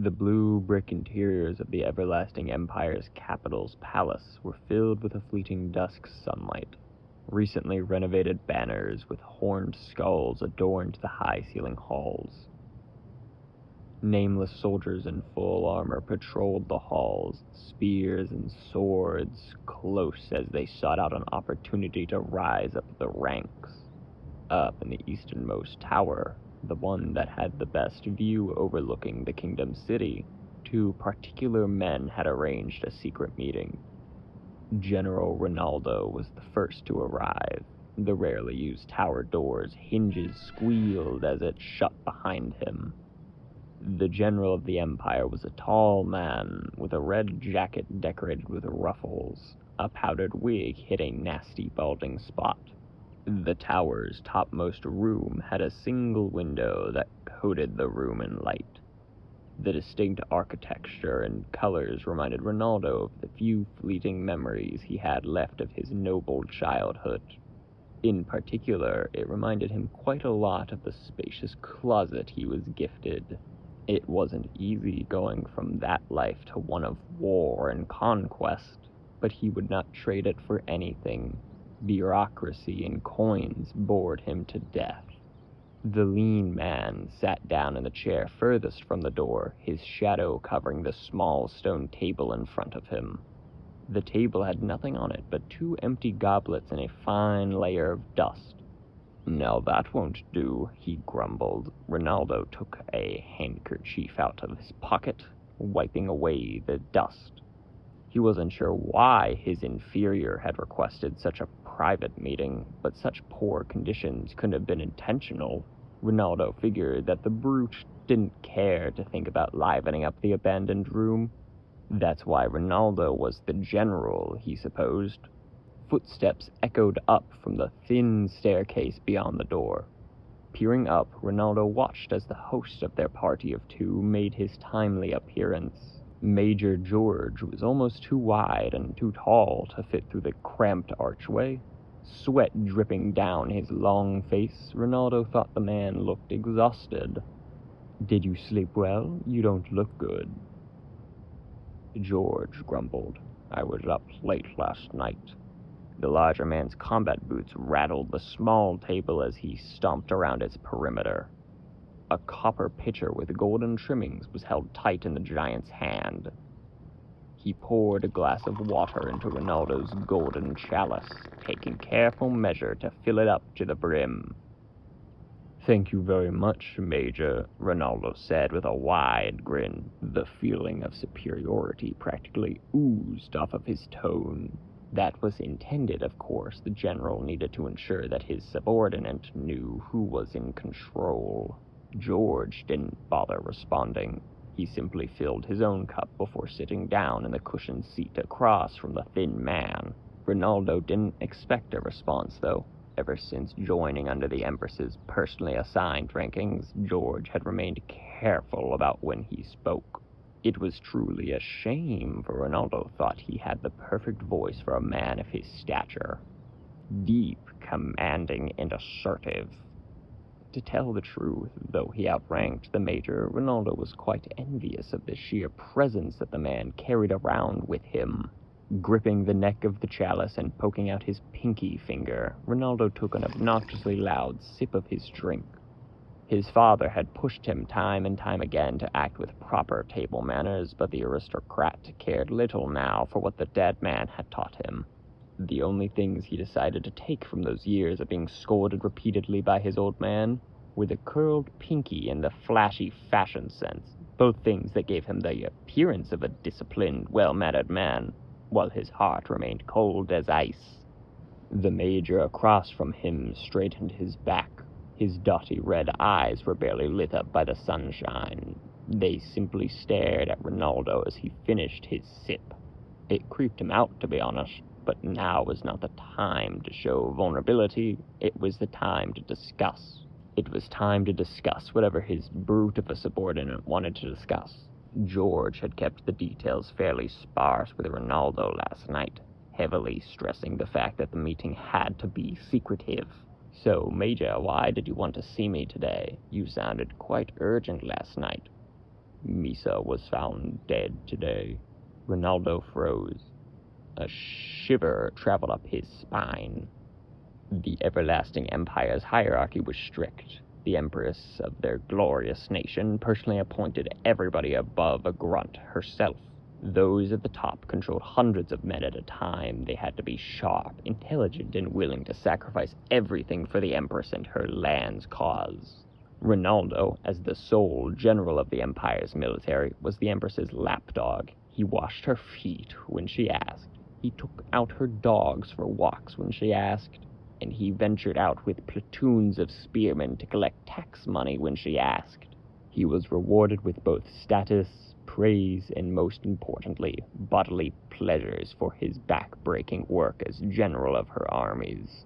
The blue brick interiors of the everlasting Empire's capital's palace were filled with a fleeting dusk sunlight. Recently renovated banners with horned skulls adorned the high-ceiling halls. Nameless soldiers in full armor patrolled the halls, spears and swords close as they sought out an opportunity to rise up the ranks. Up in the easternmost tower, the one that had the best view overlooking the kingdom city, two particular men had arranged a secret meeting. General Ronaldo was the first to arrive. The rarely used tower door's hinges squealed as it shut behind him. The general of the Empire was a tall man with a red jacket decorated with ruffles, a powdered wig hid a nasty balding spot. The tower's topmost room had a single window that coated the room in light. The distinct architecture and colors reminded Ronaldo of the few fleeting memories he had left of his noble childhood. In particular, it reminded him quite a lot of the spacious closet he was gifted. It wasn't easy going from that life to one of war and conquest, but he would not trade it for anything. Bureaucracy and coins bored him to death. The lean man sat down in the chair furthest from the door, his shadow covering the small stone table in front of him. The table had nothing on it but two empty goblets and a fine layer of dust. "Now that won't do," he grumbled. Ronaldo took a handkerchief out of his pocket, wiping away the dust. He wasn't sure why his inferior had requested such a private meeting, but such poor conditions couldn't have been intentional. Ronaldo figured that the brute didn't care to think about livening up the abandoned room. That's why Ronaldo was the general, he supposed. Footsteps echoed up from the thin staircase beyond the door. Peering up, Ronaldo watched as the host of their party of two made his timely appearance. Major George was almost too wide and too tall to fit through the cramped archway. Sweat dripping down his long face, Ronaldo thought the man looked exhausted. "Did you sleep well? You don't look good." George grumbled. "I was up late last night." The larger man's combat boots rattled the small table as he stomped around its perimeter. A copper pitcher with golden trimmings was held tight in the giant's hand. He poured a glass of water into Ronaldo's golden chalice, taking careful measure to fill it up to the brim. "Thank you very much, Major," Ronaldo said with a wide grin. The feeling of superiority practically oozed off of his tone. That was intended, of course. The general needed to ensure that his subordinate knew who was in control. George didn't bother responding. He simply filled his own cup before sitting down in the cushioned seat across from the thin man. Ronaldo didn't expect a response, though. Ever since joining under the Empress's personally assigned rankings, George had remained careful about when he spoke. It was truly a shame, for Ronaldo thought he had the perfect voice for a man of his stature. Deep, commanding, and assertive. To tell the truth, though he outranked the major, Ronaldo was quite envious of the sheer presence that the man carried around with him. Gripping the neck of the chalice and poking out his pinky finger, Ronaldo took an obnoxiously loud sip of his drink. His father had pushed him time and time again to act with proper table manners, but the aristocrat cared little now for what the dead man had taught him. The only things he decided to take from those years of being scolded repeatedly by his old man were the curled pinky and the flashy fashion sense, both things that gave him the appearance of a disciplined, well-mannered man, while his heart remained cold as ice. The major across from him straightened his back. His dotty red eyes were barely lit up by the sunshine. They simply stared at Ronaldo as he finished his sip. It creeped him out, to be honest. But now was not the time to show vulnerability. It was the time to discuss. It was time to discuss whatever his brute of a subordinate wanted to discuss. George had kept the details fairly sparse with Ronaldo last night, heavily stressing the fact that the meeting had to be secretive. "So, Major, why did you want to see me today? You sounded quite urgent last night." Misa was found dead today. Ronaldo froze. A shiver traveled up his spine. The everlasting empire's hierarchy was strict. The empress of their glorious nation personally appointed everybody above a grunt herself. Those at the top controlled hundreds of men at a time. They had to be sharp, intelligent, and willing to sacrifice everything for the empress and her land's cause. Ronaldo, as the sole general of the empire's military, was the empress's lapdog. He washed her feet when she asked. He took out her dogs for walks when she asked. And he ventured out with platoons of spearmen to collect tax money when she asked. He was rewarded with both status, praise, and most importantly, bodily pleasures for his back-breaking work as general of her armies.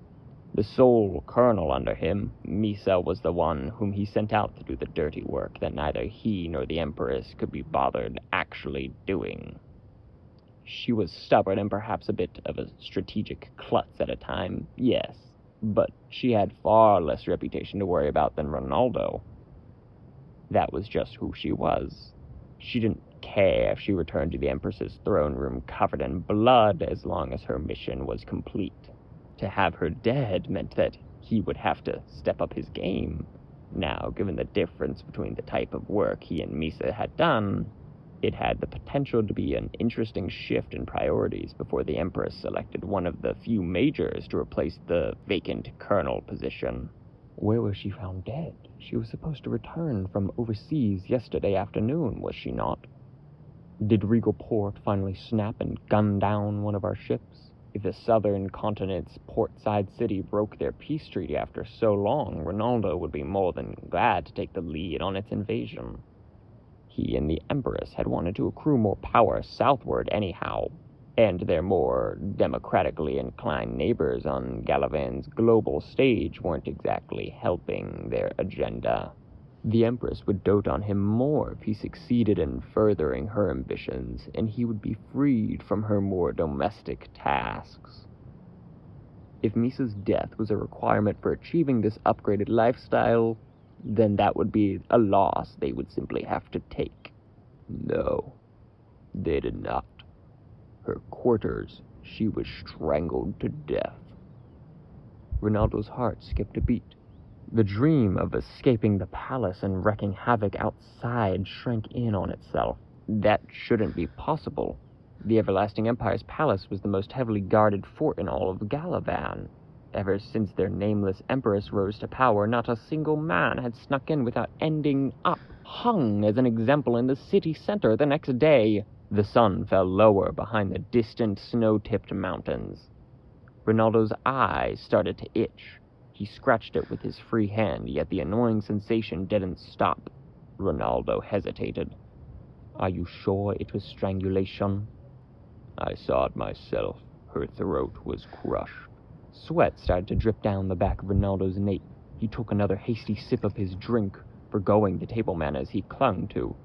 The sole colonel under him, Misa, was the one whom he sent out to do the dirty work that neither he nor the empress could be bothered actually doing. She was stubborn and perhaps a bit of a strategic klutz at a time, yes, but she had far less reputation to worry about than Ronaldo. That was just who she was. She didn't care if she returned to the Empress's throne room covered in blood as long as her mission was complete. To have her dead meant that he would have to step up his game. Now, given the difference between the type of work he and Misa had done, it had the potential to be an interesting shift in priorities before the Empress selected one of the few majors to replace the vacant colonel position. Where was she found dead? She was supposed to return from overseas yesterday afternoon, was she not? Did Regal Port finally snap and gun down one of our ships? If the southern continent's portside city broke their peace treaty after so long, Ronaldo would be more than glad to take the lead on its invasion. He and the Empress had wanted to accrue more power southward anyhow, and their more democratically inclined neighbors on Galavan's global stage weren't exactly helping their agenda. The Empress would dote on him more if he succeeded in furthering her ambitions, and he would be freed from her more domestic tasks. If Misa's death was a requirement for achieving this upgraded lifestyle, then that would be a loss they would simply have to take. No, they did not. Her quarters, she was strangled to death. Ronaldo's heart skipped a beat. The dream of escaping the palace and wreaking havoc outside shrank in on itself. That shouldn't be possible. The Everlasting Empire's palace was the most heavily guarded fort in all of Galavan. Ever since their nameless empress rose to power, not a single man had snuck in without ending up hung as an example in the city center the next day. The sun fell lower behind the distant snow-tipped mountains. Ronaldo's eyes started to itch. He scratched it with his free hand, yet the annoying sensation didn't stop. Ronaldo hesitated. Are you sure it was strangulation? I saw it myself. Her throat was crushed. Sweat started to drip down the back of Ronaldo's nape. He took another hasty sip of his drink, forgoing the table manners he clung to.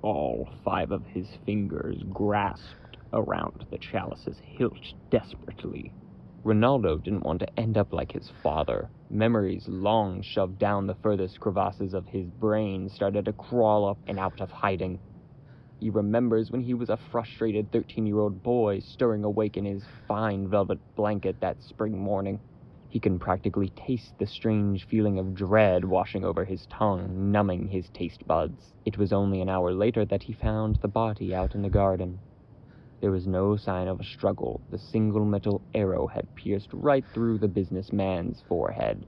All 5 of his fingers grasped around the chalice's hilt desperately. Ronaldo didn't want to end up like his father. Memories long shoved down the furthest crevasses of his brain started to crawl up and out of hiding. He remembers when he was a frustrated 13-year-old boy stirring awake in his fine velvet blanket that spring morning. He can practically taste the strange feeling of dread washing over his tongue, numbing his taste buds. It was only an hour later that he found the body out in the garden. There was no sign of a struggle. The single metal arrow had pierced right through the businessman's forehead.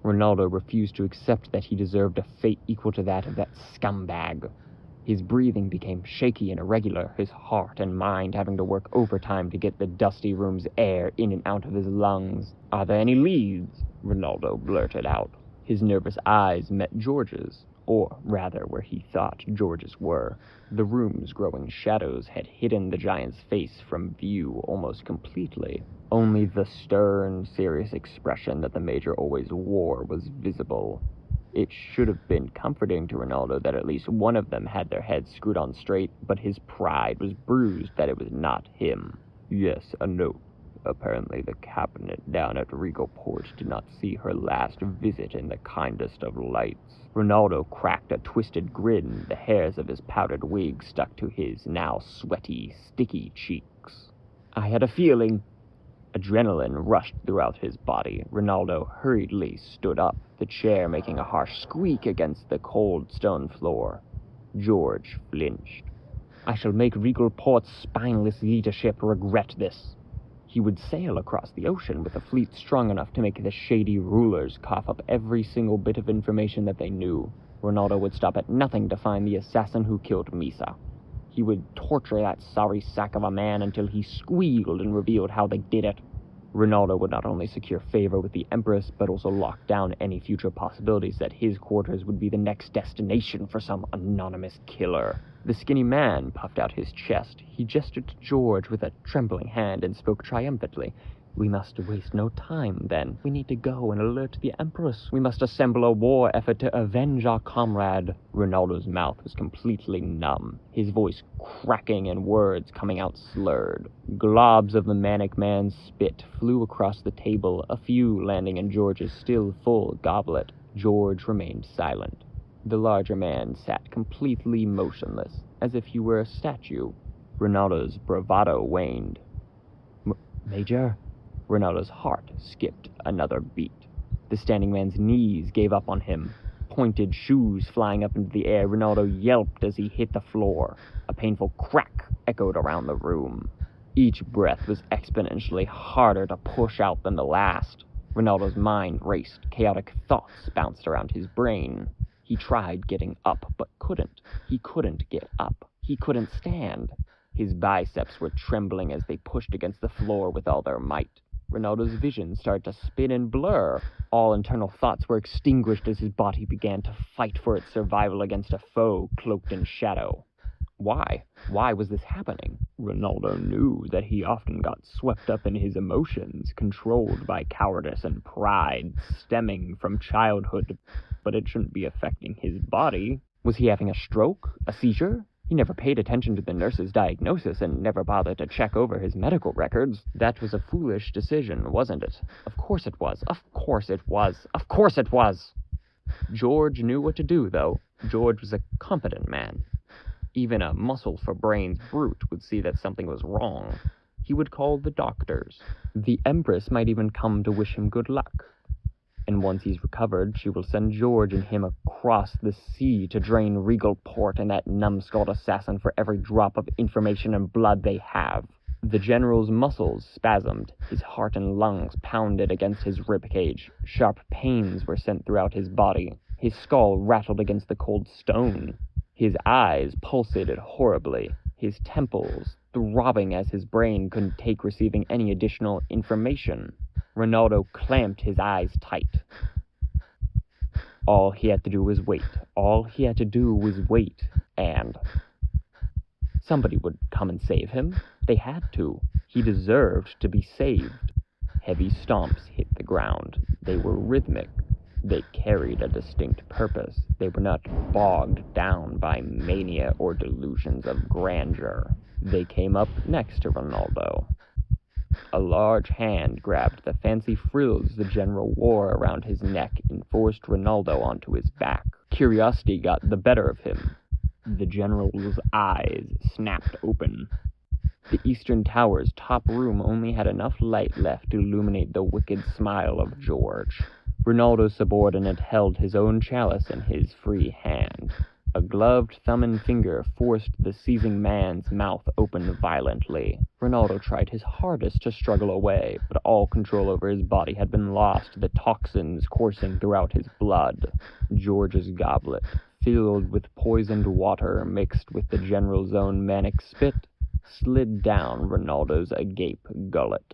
Ronaldo refused to accept that he deserved a fate equal to that of that scumbag. His breathing became shaky and irregular, his heart and mind having to work overtime to get the dusty room's air in and out of his lungs. Are there any leads? Ronaldo blurted out. His nervous eyes met George's, or rather where he thought George's were. The room's growing shadows had hidden the giant's face from view almost completely. Only the stern, serious expression that the Major always wore was visible. It should have been comforting to Ronaldo that at least one of them had their heads screwed on straight, but his pride was bruised that it was not him. Yes, a note. Apparently the cabinet down at Regal Port did not see her last visit in the kindest of lights. Ronaldo cracked a twisted grin, the hairs of his powdered wig stuck to his now sweaty, sticky cheeks. I had a feeling. Adrenaline rushed throughout his body. Ronaldo hurriedly stood up, the chair making a harsh squeak against the cold stone floor. George flinched. I shall make Regal Port's spineless leadership regret this. He would sail across the ocean with a fleet strong enough to make the shady rulers cough up every single bit of information that they knew. Ronaldo would stop at nothing to find the assassin who killed Misa. He would torture that sorry sack of a man until he squealed and revealed how they did it. Ronaldo would not only secure favor with the Empress, but also lock down any future possibilities that his quarters would be the next destination for some anonymous killer. The skinny man puffed out his chest. He gestured to George with a trembling hand and spoke triumphantly. We must waste no time, then. We need to go and alert the Empress. We must assemble a war effort to avenge our comrade. Ronaldo's mouth was completely numb, his voice cracking and words coming out slurred. Globs of the manic man's spit flew across the table, a few landing in George's still full goblet. George remained silent. The larger man sat completely motionless, as if he were a statue. Ronaldo's bravado waned. Major? Ronaldo's heart skipped another beat. The standing man's knees gave up on him. Pointed shoes flying up into the air, Ronaldo yelped as he hit the floor. A painful crack echoed around the room. Each breath was exponentially harder to push out than the last. Ronaldo's mind raced. Chaotic thoughts bounced around his brain. He tried getting up, but couldn't. He couldn't get up. He couldn't stand. His biceps were trembling as they pushed against the floor with all their might. Ronaldo's vision started to spin and blur. All internal thoughts were extinguished as his body began to fight for its survival against a foe cloaked in shadow. Why? Why was this happening? Ronaldo knew that he often got swept up in his emotions, controlled by cowardice and pride, stemming from childhood, but it shouldn't be affecting his body. Was he having a stroke? A seizure? He never paid attention to the nurse's diagnosis and never bothered to check over his medical records. That was a foolish decision, wasn't it? Of course it was. Of course it was. Of course it was! George knew what to do, though. George was a competent man. Even a muscle-for-brains brute would see that something was wrong. He would call the doctors. The Empress might even come to wish him good luck. And once he's recovered, she will send George and him across the sea to drain Regal Port and that numbskulled assassin for every drop of information and blood they have. The general's muscles spasmed. His heart and lungs pounded against his ribcage. Sharp pains were sent throughout his body. His skull rattled against the cold stone. His eyes pulsated horribly, his temples throbbing as his brain couldn't take receiving any additional information. Ronaldo clamped his eyes tight. All he had to do was wait. All he had to do was wait, and somebody would come and save him. They had to. He deserved to be saved. Heavy stomps hit the ground. They were rhythmic. They carried a distinct purpose. They were not bogged down by mania or delusions of grandeur. They came up next to Ronaldo. A large hand grabbed the fancy frills the general wore around his neck and forced Ronaldo onto his back. Curiosity got the better of him. The general's eyes snapped open. The Eastern Tower's top room only had enough light left to illuminate the wicked smile of George. Ronaldo's subordinate held his own chalice in his free hand. A gloved thumb and finger forced the seizing man's mouth open violently. Ronaldo tried his hardest to struggle away, but all control over his body had been lost, the toxins coursing throughout his blood. George's goblet, filled with poisoned water mixed with the general's own manic spit, slid down Ronaldo's agape gullet.